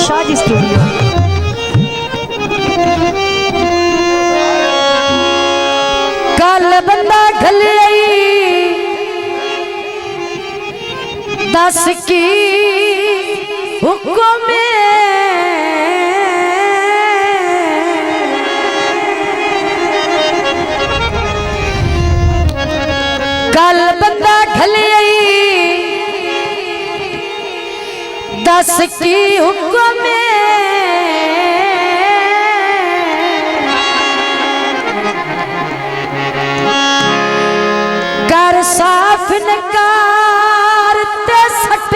Shahaji studio. कल बंदा ढल दस की हुक्म कल बंदा ढल दस की हुक्म कर साफ नकार ते सट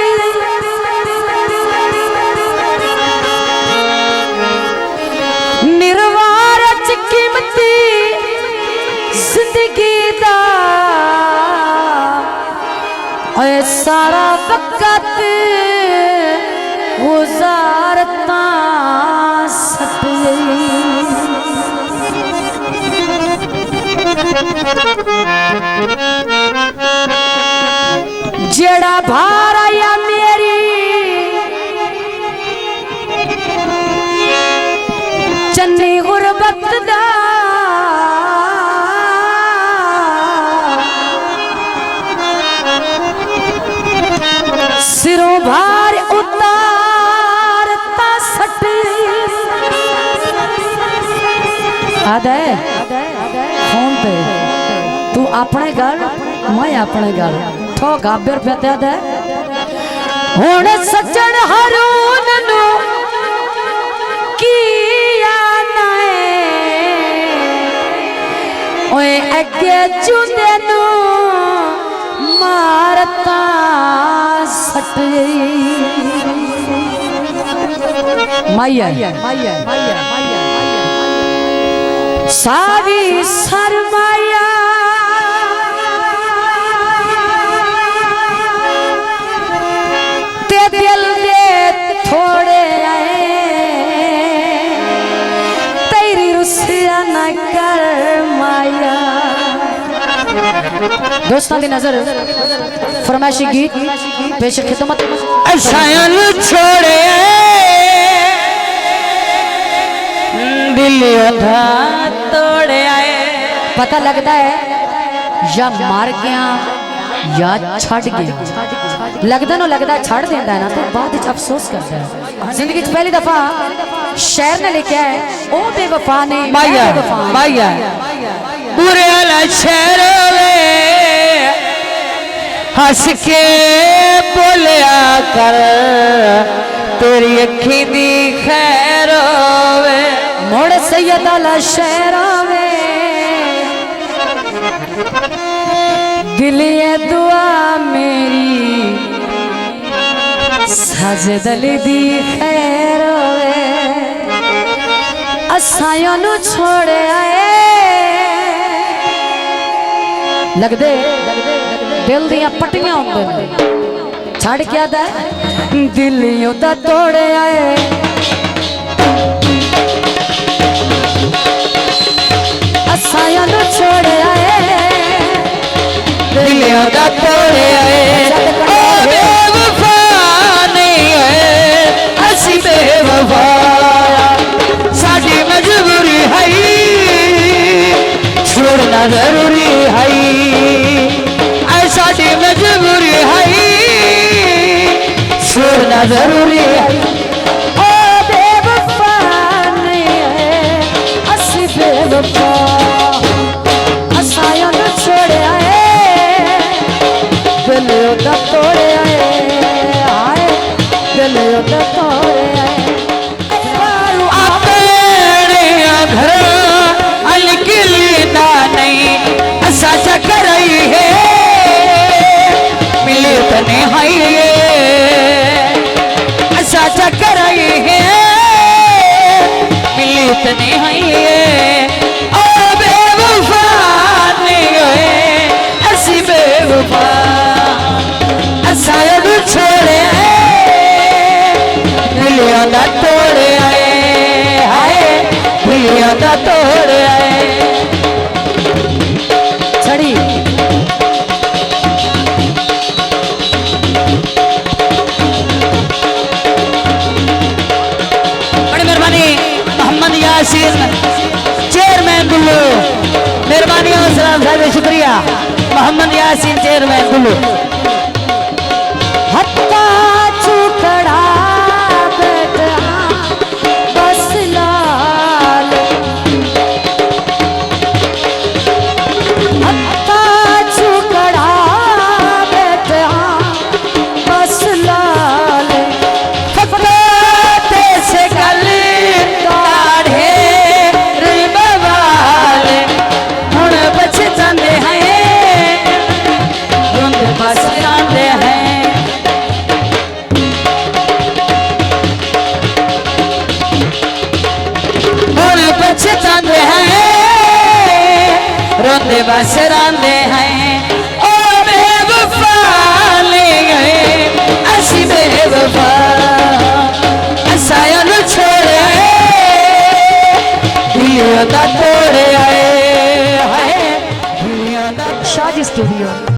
निर्वार च कीमती जिंदगी दा ओए सारा वक्त गुजारता सट जेड़ा भार आया मेरी चन्नी गुरबत दा सिरों भार उतारता सट आदे फोन पे तू अपने घर मैं अपने घर ठो गाबर पे दे हुण सज्जन रून नु किया नाए ओए अगे चुंदे नु मारता सट माया सारी सरमाया ते दिल दे थोड़े आए तेरी रुसिया न कर माया। दोस्तों की नजर फरमाइशी गीत पेश खिदमत असायन छोड़े दिल तोड़े आए। पता लगता है या मार गया या छड़ गया लगता ना लगता छड़ देता है ना तो बाद अफसोस करता है। जिंदगी पहली दफा शहर ने लेके आए ओ बेवफा ने माया माया बुरे वाला शहर हंस के बोलिया कर तेरी अखी दी खैर होवे मोड़ सैयद अला शहर में दिलिए दुआ मेरी साजिद अली दी खैर होवे असायों नु छोड़े आए लगदे दिल दियां पट्टियां होंदे ने छड़ क्या दा दिलियों दा तोड़े आए असायों नु छोड़े आए दिलियों दा तोड़े आए ओ बेवफा नहीं है असी बेवफा साडी मजबूरी है छोड़ना जरूरी है साडी मजबूरी है छोड़ना जरूरी है। ओ बेवफा नहीं है असी बेवफा असायों नु छोड़े आए दिलियों दा तोड़े आए दिलियों दा तोड़े आए अपने घर अलगिली ना नहीं असा चकर है मिले तने हाई असा चकर है मिले तने हाई ओ बेवफा नहीं है असी बेवफा असा छोड़े दिलियों दा तोड़े आए हाय दिलियों दा तोड़े आए छड़ी यासीन चेयरमैन गुल्लू मेहरबानी और सलाम साहब शुक्रिया मोहम्मद यासीन चेयरमैन गुल्लू हत्ता चुकड़ा बेटा बस लाल हत्ता चुकड़ा बेटा बस लाल फकते से गल काढ़े रिबवाल हुण बच जाते हैं रुंद बस जाते हैं बच जाते हैं रोंदे बस रांदे हैं ओ बेवफा ले गए असी बेवफा असाया नु छोड़े दिल दा तोड़े आए हाय दिल दा शादी स्टूडियो।